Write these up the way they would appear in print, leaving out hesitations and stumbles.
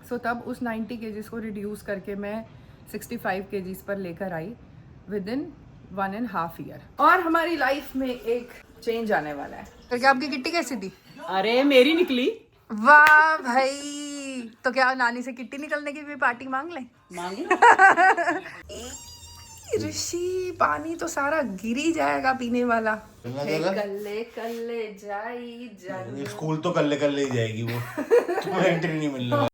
सो तब उस 90 केजीज़ को रिड्यूस करके मैं 65 केजीज़ पर लेकर आई विद इन 1.5 ईयर। और हमारी लाइफ में एक चेंज आने वाला है। तो क्या आपकी किट्टी कैसी थी? अरे मेरी निकली। वाह भाई, तो क्या नानी से किट्टी निकलने की भी पार्टी मांग लें? मांगी। ऋषि पानी तो सारा गिर ही जाएगा पीने वाला। कल्ले कल्ले जाई जाई। स्कूल तो कल्ले ही जाएगी वो। तुम्हें एंट्री नहीं मिलना।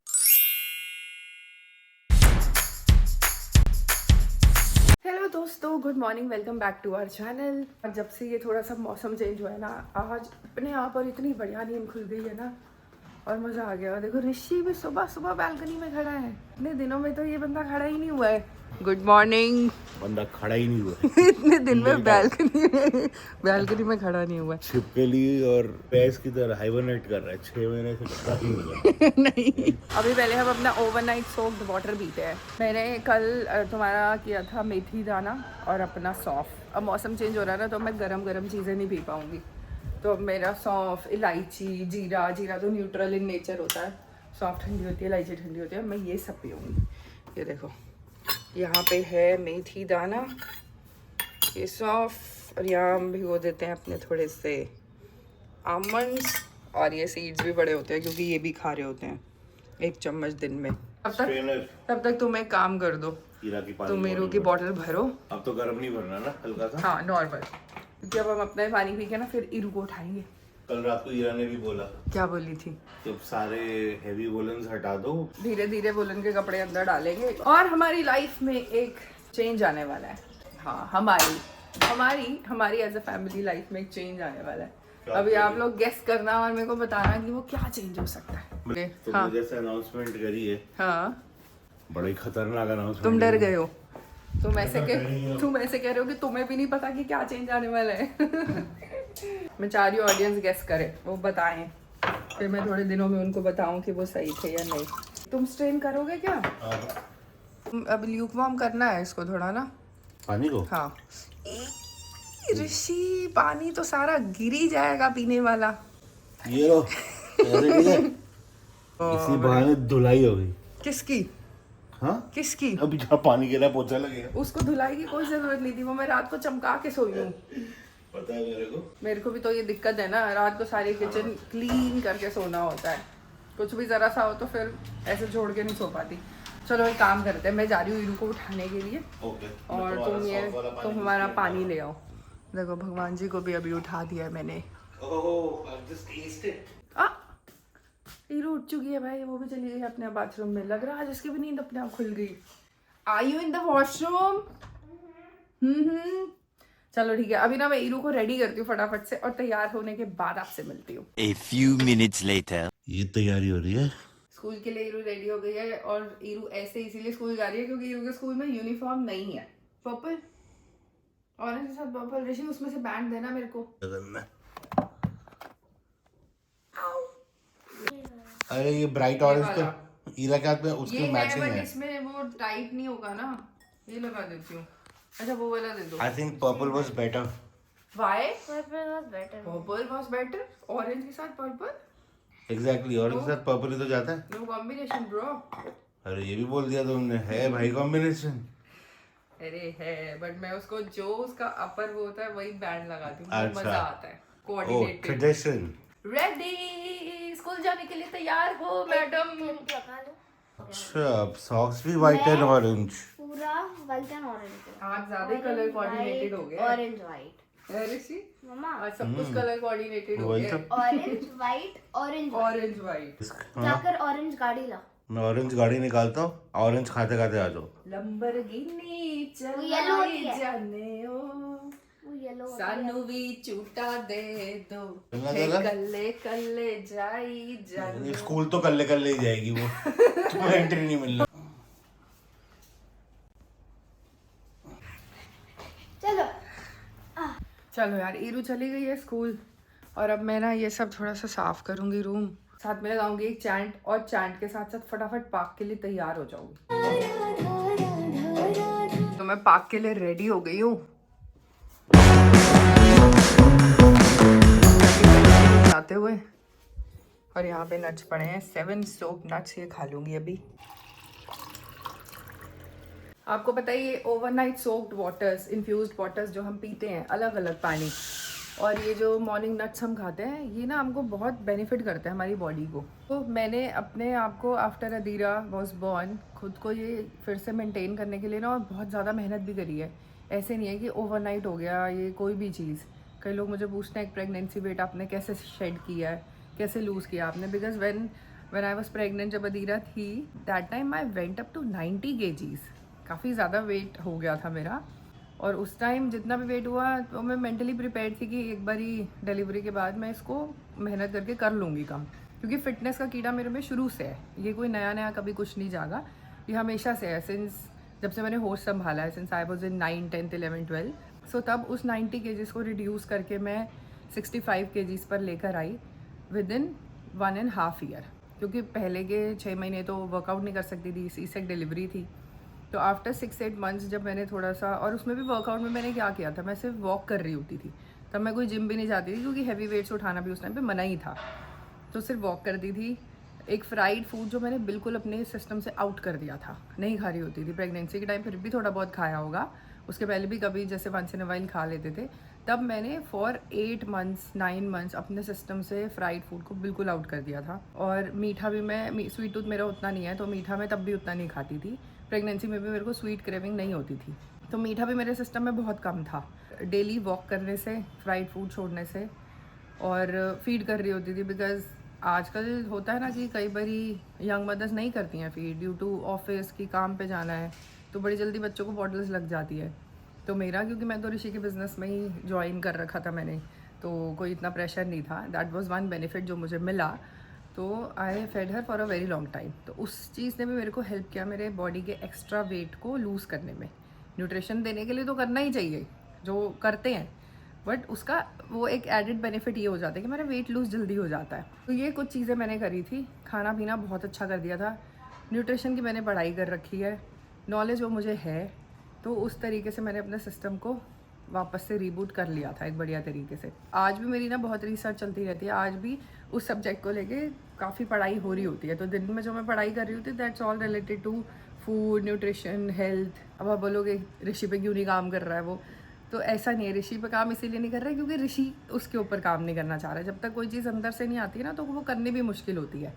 हेलो दोस्तों, good morning, welcome back to our channel. जब से ये थोड़ा सा मौसम चेंज हुआ है ना, आज अपने आप और इतनी बढ़िया नींद खुल गई है ना, और मज़ा आ गया। देखो ऋषि भी सुबह सुबह बालकनी में खड़ा है। इतने दिनों में तो ये बंदा खड़ा ही नहीं हुआ है। Good morning. बंदा खड़ा ही नहीं हुआ। इतने दिन में बालकनी में खड़ा नहीं हुआ है। छिपकली और भैंस की तरह हाइबरनेट कर रहा है। 6 महीने से खड़ा ही नहीं हुआ। नहीं, अभी पहले हम अपना ओवरनाइट सोक्ड वाटर पीते हैं। मैंने कल तुम्हारा किया था मेथी दाना और अपना सौंफ। अब मौसम चेंज हो रहा है ना, तो मैं गरम चीज़ें नहीं पी पाऊंगी। तो अब मेरा सौंफ, इलायची, जीरा तो न्यूट्रल इन नेचर होता है। सौंफ ठंडी होती है, इलायची ठंडी होती है, मैं ये सब पीऊँगी। ये देखो, यहाँ पे है मेथी दाना, ये सौंफ, और यहाँ हम भिगो देते हैं अपने थोड़े से आमंड्स। और ये सीड्स भी बड़े होते हैं क्योंकि ये भी खा रहे होते हैं 1 चम्मच दिन में। तब तक तुम एक काम कर दो, तुम ईरू की बोतल भरो। अब तो गर्म नहीं भरना ना, हल्का सा। हाँ, नॉर्मल, क्योंकि अब हम अपना पानी पी के ना फिर ईरू को उठाएंगे। कल रात को ईरा ने भी बोला। क्या बोली थी? जब सारे हेवी वोलन्स हटा दो, धीरे धीरे वुलन के कपड़े अंदर डालेंगे और हमारी लाइफ में एक चेंज आने वाला है। हाँ, हमारी एज अ फैमिली लाइफ में एक चेंज आने वाला है। अभी आप लोग गेस करना और मेरे को बताना कि वो क्या चेंज हो सकता है। तुमने जैसे अनाउंसमेंट करी है, हाँ, बड़ा ही खतरनाक अनाउंसमेंट। तुम डर गए हो। तुम ऐसे कह रहे हो कि तुम्हें भी नहीं पता कि क्या चेंज आने वाला है। मैं चाह रही हूँ ऑडियंस गेस करे, वो बताएं, फिर मैं थोड़े दिनों में उनको बताऊं कि वो सही थे या नहीं। तुम स्ट्रेन करोगे क्या? अब ल्यूकवार्म करना है इसको थोड़ा ना, पानी को। हाँ। ऋषि पानी तो सारा गिर ही जाएगा पीने वाला। ये लो, ऐसे ठीक है। इसी बहाने धुलाई हो गई। किसकी? हाँ, किसकी? अभी जहाँ पानी गिरा पोछा लगेगा। उसको धुलाई की कोई जरूरत नहीं थी, वो मैं रात को चमका के सोई हूँ। पता है मेरे को भी तो ये दिक्कत है ना, रात को सारी किचन क्लीन करके सोना होता है। कुछ भी जरा सा हो तो फिर ऐसे छोड़ के नहीं सो पाती। चलो एक काम करते हैं, मैं जा रही हूँ ईरू को उठाने के लिए। ओके। और तुम हमारा पानी ले आओ। देखो, भगवान जी को भी अभी उठा दिया है मैंने। ईरू उठ चुकी है भाई, वो भी चली गई अपने बाथरूम में। लग रहा है जिसकी भी नींद अपने आप खुल गई। Are you in the washroom? चलो ठीक है, अभी ना मैं ईरू को रेडी करती हूँ फटाफट से, और तैयार होने के बाद आपसे मिलती हूँ। A few minutes later. ये तैयारी हो रही है। स्कूल के लिए ईरू रेडी हो गई है, और ईरू ऐसे इसीलिए स्कूल जा रही है क्योंकि ईरू के स्कूल में यूनिफॉर्म नहीं है। पर्पल, ऑरेंज के साथ पर्पल। ऋषि, उसमें से बैंड देना मेरे को। अरे ये ब्राइट ऑरेंज तो ईरा के हाथ में उसकी मैचिंग है। इसमें वो टाइट नहीं होगा ना, ये लगा देती हूँ। अच्छा, वो वाला दे दो। I think purple was better. Why? Purple was better. Purple was better. Orange के साथ purple? Exactly, ऑरेंज के साथ पर्पल ही तो जाता है। No combination, bro. अरे ये भी बोल दिया तुमने, है भाई कॉम्बिनेशन। अरे है, बट मैं उसको जो उसका अपर वो होता है वही बैंड लगाती हूँ। अच्छा। मजा आता है। ओह, कोऑर्डिनेटेड। ट्रेडिशन। रेडी, स्कूल जाने के लिए तैयार हो मैडम। लगा लो। अच्छा, अब सॉक्स भी व्हाइट एंड ऑरेंज। पूरा व्हाइट एंड ऑरेंज। आज ज्यादा कलर कोऑर्डिनेटेड हो गया। Orange white. ऋषि, मम्मा, आज सब कुछ कलर कोऑर्डिनेटेड हो वही गया। तो। Orange white orange. Orange white. जाकर ऑरेंज गाड़ी ला। मैं ऑरेंज गाड़ी निकालता हूँ, ऑरेंज खाते खाते आ जाओ। लंबरगिनी येलो होती चलाई है। जाने ओ, वो येलो। सानू भी झूठा दे दो, चलना हे चला? कल्ले कल्ले जाई जाने। ये स्कूल तो कल्ले ही जाएगी वो। तुम्हें एंट्री नहीं मिलना। चलो। चलो यार, ईरू चली गई है स्कूल, और अब मैं ना ये सब थोड़ा सा साफ करूंगी रूम। साथ में लगाऊंगी एक चैंट, और चैंट के साथ साथ फटाफट पार्क के लिए तैयार हो जाऊंगी। तो मैं पार्क के लिए रेडी हो गई हूँ। जाते हुए और यहाँ पे नट्स पड़े हैं 7 सोप नट्स, ये खा लूँगी अभी। आपको पता है ये overnight soaked waters, infused waters जो हम पीते हैं अलग अलग पानी, और ये जो मॉर्निंग नट्स हम खाते हैं, ये ना हमको बहुत बेनिफिट करते हैं हमारी बॉडी को। तो मैंने अपने आप को आफ्टर अदीरा वॉज बॉर्न खुद को ये फिर से मेंटेन करने के लिए ना और बहुत ज़्यादा मेहनत भी करी है। ऐसे नहीं है कि ओवरनाइट हो गया ये कोई भी चीज़। कई लोग मुझे पूछते हैं एक प्रेगनेंसी वेट आपने कैसे शेड किया है, कैसे लूज़ किया आपने, because when I was pregnant, जब अदीरा थी that time I went up to 90 kgs। काफ़ी ज़्यादा वेट हो गया था मेरा, और उस टाइम जितना भी वेट हुआ तो मैं मेंटली प्रिपेयर्ड थी कि एक बारी डिलीवरी के बाद मैं इसको मेहनत करके कर लूँगी कम, क्योंकि फ़िटनेस का कीड़ा मेरे में शुरू से है। ये कोई नया नया कभी कुछ नहीं जागा, ये हमेशा से है, सिंस जब से मैंने होश संभाला है, सिंस आई वॉज इन 9, 10, 11, 12। सो तब उस 90 kgs को रिड्यूस करके मैं 65 kgs पर लेकर आई विद इन 1.5 ईयर, क्योंकि पहले के 6 महीने तो वर्कआउट नहीं कर सकती थी, सी-सेक डिलीवरी थी। तो आफ्टर 6-8 मंथ्स जब मैंने थोड़ा सा, और उसमें भी वर्कआउट में मैंने क्या किया था, मैं सिर्फ वॉक कर रही होती थी, तब मैं कोई जिम भी नहीं जाती थी क्योंकि हैवी वेट्स उठाना भी उस टाइम पे मना ही था, तो सिर्फ वॉक करती थी। एक फ्राइड फूड जो मैंने बिल्कुल अपने सिस्टम से आउट कर दिया था, नहीं खा रही होती थी। प्रेगनेंसी के टाइम फिर भी थोड़ा बहुत खाया होगा, उसके पहले भी कभी जैसे वंस इन अ वाइल खा लेते थे। तब मैंने फॉर 8 मंथ्स 9 मंथ्स अपने सिस्टम से फ्राइड फूड को बिल्कुल आउट कर दिया था। और मीठा भी मैं, स्वीट टूथ मेरा उतना नहीं है, तो मीठा मैं तब भी उतना नहीं खाती थी। प्रेगनेंसी में भी मेरे को स्वीट क्रेविंग नहीं होती थी, तो मीठा भी मेरे सिस्टम में बहुत कम था। डेली वॉक करने से, फ्राइड फूड छोड़ने से, और फीड कर रही होती थी, बिकॉज आजकल होता है ना कि कई बारी यंग मदर्स नहीं करती हैं फीड, ड्यू टू ऑफिस की काम पे जाना है, तो बड़ी जल्दी बच्चों को बॉटल्स लग जाती है। तो मेरा, क्योंकि मैं तो ऋषि के बिज़नेस में ही ज्वाइन कर रखा था मैंने, तो कोई इतना प्रेशर नहीं था। दैट वाज वन बेनिफिट जो मुझे मिला। तो I fed her for a very long time. तो उस चीज़ ने भी मेरे को हेल्प किया मेरे बॉडी के एक्स्ट्रा वेट को लूज़ करने में। न्यूट्रिशन देने के लिए तो करना ही चाहिए, जो करते हैं, बट उसका वो एक एडिड बेनिफिट ये हो जाता है कि मेरा वेट लूज़ जल्दी हो जाता है। तो ये कुछ चीज़ें मैंने करी थी। खाना पीना बहुत अच्छा कर दिया था, न्यूट्रिशन की मैंने पढ़ाई कर रखी है, नॉलेज वो मुझे है, तो उस तरीके से मैंने अपने सिस्टम को वापस से रीबूट कर लिया था एक बढ़िया तरीके से। आज भी मेरी ना बहुत रिसर्च चलती रहती है, आज भी उस सब्जेक्ट को लेके काफ़ी पढ़ाई हो रही होती है। तो दिन में जो मैं पढ़ाई कर रही होती है, that's all related to food, nutrition, health. अब आप बोलोगे ऋषि पे क्यों नहीं काम कर रहा है वो, तो ऐसा नहीं है। ऋषि पे काम इसीलिए नहीं कर रहा है क्योंकि ऋषि उसके ऊपर काम नहीं करना चाह रहा है। जब तक कोई चीज़ अंदर से नहीं आती है ना, तो वो करनी भी मुश्किल होती है।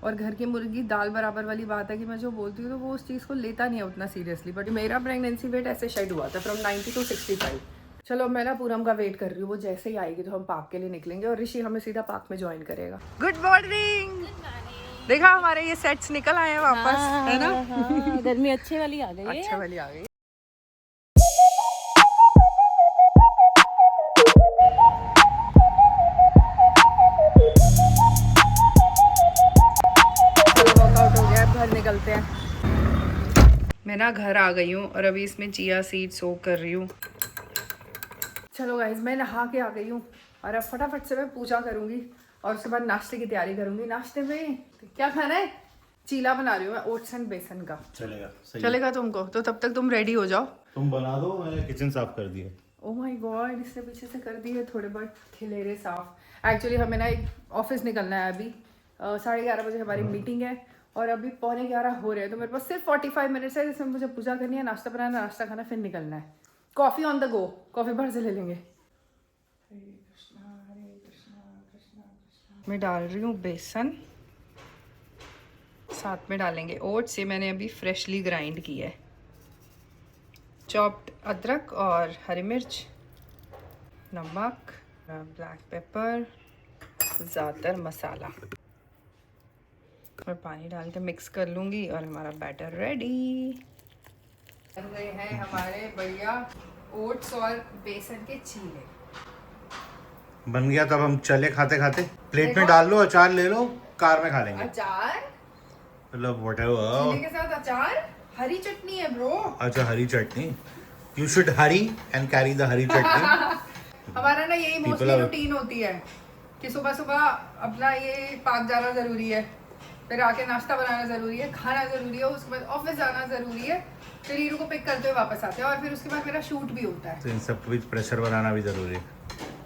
और घर की मुर्गी दाल बराबर वाली बात है कि मैं जो बोलती हूँ तो वो उस चीज़ को लेता नहीं है उतना सीरियसली। बट मेरा प्रेगनेंसी वेट ऐसे शेड हुआ था फ्रॉम 90 to 65। चलो मैं ना पूरम का वेट कर रही हूँ, वो जैसे ही आएगी तो हम पार्क के लिए निकलेंगे और ऋषि हमें सीधा पार्क में ज्वाइन करेगा। Good morning. देखा हमारे ये सेट्स निकल आए हैं वापस, है ना? गर्मी अच्छे वाली आ गई है। अच्छा वाली आ गई। वर्कआउट हो गया, घर निकलते हैं। मैं ना घर आ गई हूँ और अभी इसमें चिया सीड सोक कर रही हूँ। चलो गाइज, मैं नहा के आ गई हूँ और अब फटाफट से मैं पूजा करूँगी और उसके बाद नाश्ते की तैयारी करूँगी। नाश्ते में क्या खाना है? चीला बना रही हूँ मैं, ओट्स एंड बेसन का। चलेगा, सही चलेगा तुमको? तो तब तक तुम रेडी हो जाओ। तुम बना दो, मैंने किचन साफ कर दिया। ओह माय गॉड, इसने पीछे से कर दिए थोड़े बहुत खिलेरे साफ। एक्चुअली हमें ना एक ऑफिस निकलना है अभी, 11:30 बजे हमारी मीटिंग है और अभी 11:15 हो रहे हैं। तो मेरे पास सिर्फ 45 मिनट्स है जिसमें मुझे पूजा करनी है, नाश्ता बनाना, नाश्ता खाना, फिर निकलना है। Coffee on the go, coffee बाहर से ले लेंगे। मैं डाल रही हूँ बेसन, साथ में डालेंगे ओट्स। ये मैंने अभी फ्रेशली ग्राइंड की है। चॉप्ड अदरक और हरी मिर्च, नमक, ब्लैक पेपर, ज़्यादातर मसाला, और पानी डाल के मिक्स कर लूँगी और हमारा बैटर रेडी। बन गए हैं हमारे बढ़िया ओट्स और बेसन के चीले। बन गया, तब हम चले खाते खाते। प्लेट में डाल लो, अचार ले लो, कार में खा लेंगे। अचार मतलब व्हाटएवर। चीले के साथ अचार, हरी चटनी है ब्रो। अच्छा, हरी chutney. You should hurry and carry the hari chutney. हमारा ना यही मोस्टली People are- रूटीन होती है कि सुबह सुबह अपना ये पार्क जाना ज़रूरी है, फिर आके नाश्ता बनाना ज़रूरी है, खाना ज़रूरी है, उसके बाद ऑफिस जाना ज़रूरी है, फिर हीरू को पिक करते हुए वापस आते हैं और फिर उसके बाद मेरा शूट भी होता है, तो इन सब के बीच प्रेशर बनाना भी जरूरी है।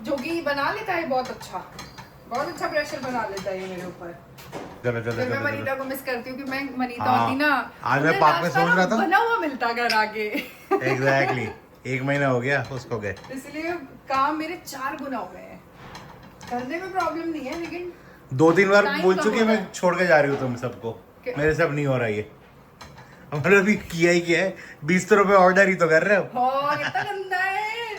जो कि बना लेता है बहुत अच्छा। बहुत अच्छा प्रेशर बना लेता है ये मेरे ऊपर। चलो चलो फिर मैं चलो मनीता को मिस करती हूँ कि मैं मनीता हाँ। होती ना, आज मैं मुझे पार्क में नाश्ता सोच ना रहा था। बना हुआ मिलता घर आके। एग्जैक्टली 1 महीना हो गया उसको गए। इसलिए काम मेरे 4 गुना हो गए हैं। करने में प्रॉब्लम नहीं है, लेकिन 2-3 बार Time बोल कम चुकी है होता मैं है। छोड़ के जा रही हूँ तुम सबको। क्या? मेरे से अब नहीं हो रहा ये। हमारा भी किया ही क्या है, 20 रुपए ऑर्डर ही तो कर रहे हो। हाँ कितना गंदा है।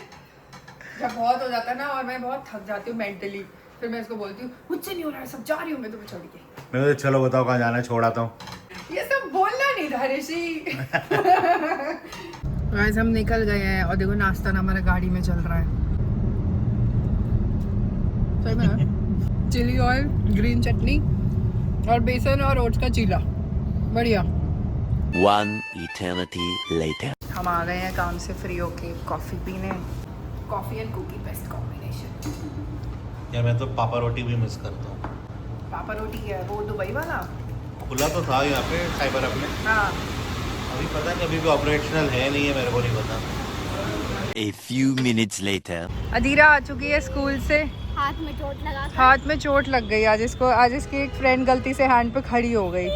जब बहुत हो जाता है ना और मैं बहुत थक जाती हूँ मेंटली, फिर मैं इसको बोलती हूँ मुझसे नहीं हो रहा है, सब जा रही हूँ मैं तुम्हें छोड़ के। मैं तो चलो बताओ कहाँ जाना है, छोड़ आता हूँ। ये सब बोलना नहीं था ऋषि। आज हम निकल गए हैं और देखो नाश्ता ना हमारे गाड़ी में चल रहा है। सही में ना? चिली ऑयल, ग्रीन चटनी और बेसन और ओट्स का चीला, बढ़िया। One eternity later. हम आ गए हैं काम से फ्री होके कॉफी पीने। Coffee and cookie best combination. यार मैं तो पापा रोटी भी मिस करता हूँ। पापा रोटी है वो दुबई वाला। खुला तो था यहाँ पे साइबर हब में, हाँ अभी पता नहीं अभी भी ऑपरेशनल है नहीं है, मेरे को नहीं पता। A few minutes later. Adira आ चुकी है स्कूल से। हाथ में चोट लगा कर। हाथ में चोट लग गई आज इसको। आज इसकी एक फ्रेंड गलती से हैंड पे खड़ी हो गई।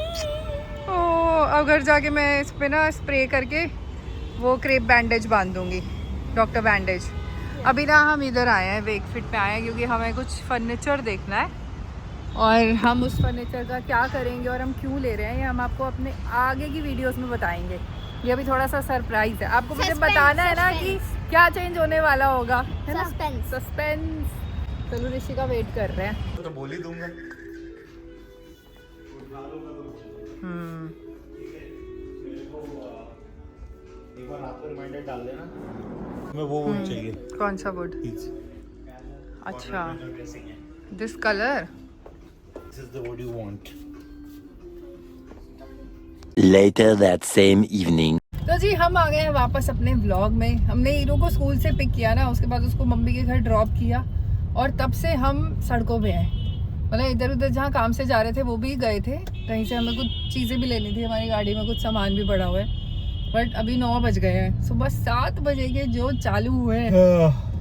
ओ अब घर जाके मैं इस पे ना स्प्रे करके वो क्रेप बैंडेज बांध दूंगी, डॉक्टर बैंडेज। अभी ना हम इधर आए हैं, वेकफिट पे आए हैं क्योंकि हमें कुछ फर्नीचर देखना है और हम उस फर्नीचर का क्या करेंगे और हम क्यों ले रहे हैं ये हम आपको अपने आगे की वीडियोस में बताएंगे। ये अभी थोड़ा सा सरप्राइज है, आपको मुझे Suspense, बताना है ना कि suspense। क्या चेंज होने वाला होगा, है ना? Suspense। सस्पेंस। चलो ऋषि का वेट कर रहे हैं। तो बोल ही दूंगा। एक बार रात को रिमाइंडर डाल देना। मैं वो वुड चाहिए। कौन सा वुड? Please. अच्छा Dressing है। This colour. This is the wood you want. Later that same evening. तो जी हम आ गए हैं वापस अपने व्लॉग में। हमने हीरो को स्कूल से पिक किया ना, उसके बाद उसको मम्मी के घर ड्रॉप किया और तब से हम सड़कों पे हैं। मतलब इधर उधर जहाँ काम से जा रहे थे वो भी गए थे, कहीं से हमें कुछ चीज़ें भी लेनी थी, हमारी गाड़ी में कुछ सामान भी पड़ा हुआ है। बट अभी 9 बज गए हैं, सुबह 7 बजे के जो चालू हुए हैं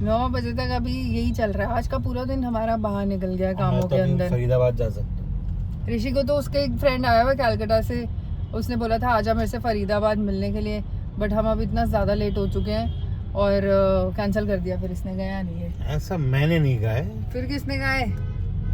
9 बजे तक अभी यही चल रहा है। आज का पूरा दिन हमारा बाहर निकल गया कामों के अंदर। फरीदाबाद जा सकता हूँ। ऋषि को तो उसके एक फ्रेंड आया हुआ कैलकाटा से, उसने बोला था आजा मेरे से फरीदाबाद मिलने के लिए, बट हम अब इतना ज़्यादा लेट हो चुके हैं और कैंसिल कर दिया। फिर इसने गया नहीं है। ऐसा मैंने नहीं कहा है, फिर किसने कहा है?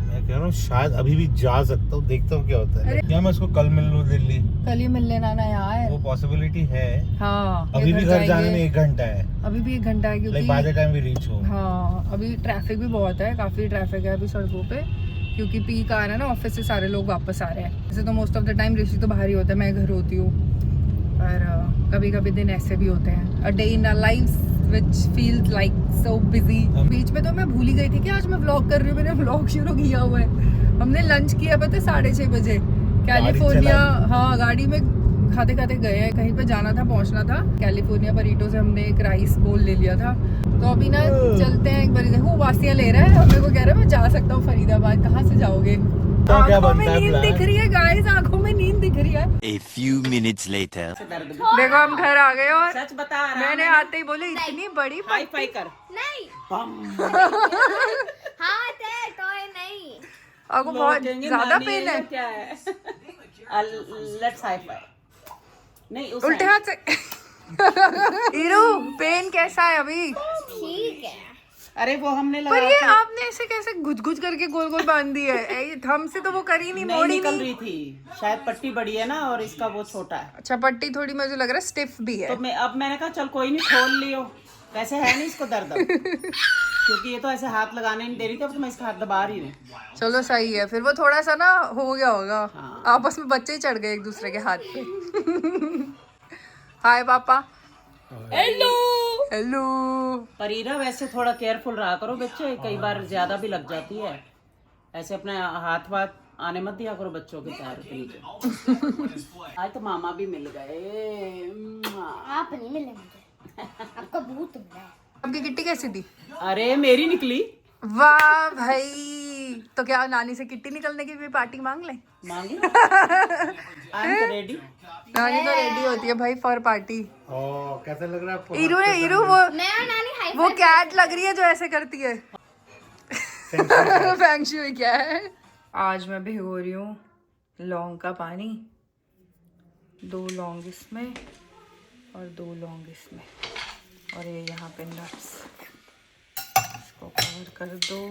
मैं कह रहा हूँ शायद अभी भी जा सकता हूँ, देखता हूँ क्या होता है। क्या मैं उसको कल मिल लूँ दिल्ली? कल ही मिल लेना ना यार। वो पॉसिबिलिटी है। हाँ अभी भी घर जाने में 1 घंटा है। अभी भी 1 घंटा है लाइक बाय द क्योंकि टाइम वी रीच होम। हाँ अभी ट्रैफिक भी बहुत है, काफ़ी ट्रैफिक है अभी सड़कों पे क्योंकि पीक आ रहा है ना, ऑफिस से सारे लोग वापस आ रहे हैं। वैसे तो मोस्ट ऑफ द टाइम ऋषि तो बाहर ही होता है, मैं घर होती हूँ, पर कभी कभी दिन ऐसे भी होते हैं। A day in our lives which feels like so busy. बीच में तो मैं भूल ही गई थी कि आज मैं व्लॉग कर रही हूँ। मैंने व्लॉग शुरू किया हुआ है। हमने लंच किया पता 6:30 बजे कैलिफोर्निया। हाँ गाड़ी में खाते खाते गए हैं, कहीं पे जाना था, पहुंचना था। कैलिफोर्निया बरीटो से हमने एक राइस बोल ले लिया था। तो अभी ना चलते हैं एक बार। देखो वासियाँ ले रहा है और मेरे को कह रहा है मैं जा सकता हूँ फरीदाबाद। कहाँ से जाओगे? आंखों में नींद दिख रही है गाइस, आंखों में नींद दिख रही है। A few minutes later. देखो हम घर आ गए और सच बता रहा मैंने आते ही बोले इतनी बड़ी हाई फाई कर नहीं बम हाथ है टॉय नहीं। आपको बहुत कहेंगे ज्यादा नानी पेन है। ये क्या है लेट्स हाई फाई नहीं उस उल्टे हाथ से। हीरो पेन कैसा है अभी? ठीक है। अरे वो हमने पर लगाया ये था, आपने ऐसे कैसे गुज करके गोल गोल बांध दी है? ये थम से तो वो करी नहीं, नहीं मोड़ी निकल नहीं। रही थी, शायद पट्टी बड़ी है ना और इसका वो छोटा है। अच्छा पट्टी थोड़ी मुझे लग रहा है स्टिफ भी है। तो मैंने कहा चल कोई नहीं खोल लियो, वैसे है नहीं इसको दर्द अब। क्योंकि ये तो ऐसे हाथ लगाने नहीं दे रही थी, अब तो मैं इसका हाथ दबा रही हूँ। चलो सही है, फिर वो थोड़ा सा ना हो गया होगा। हाँ। आपस में बच्चे ही चढ़ गए एक दूसरे के हाथ पे। हाय पापा। Hello hello. परीरा वैसे थोड़ा केयरफुल रहा करो बच्चे, कई बार ज्यादा भी लग जाती है। ऐसे अपने हाथ वाथ आने मत दिया करो बच्चों के पैर के नीचे। आज तो मामा भी मिल गए। आप नहीं मिले मुझे, आपका भूत मिला है। आपकी किट्टी कैसी थी? अरे मेरी निकली। वाह भाई, तो क्या नानी से किट्टी निकलने की भी पार्टी मांग ले? मांगी आई एम रेडी। नानी तो रेडी होती है भाई फॉर पार्टी। कैसा लग रहा है आपको? हीरो वो मैं और नानी हाई वो कैट लग रही है जो ऐसे करती है। फेंग शुई क्या है? आज मैं भिगो रही हूँ लौंग का पानी, 2 लौंग इसमें और 2 लौंग इसमें, और ये यहाँ पे नट्स, इसको कवर कर दो।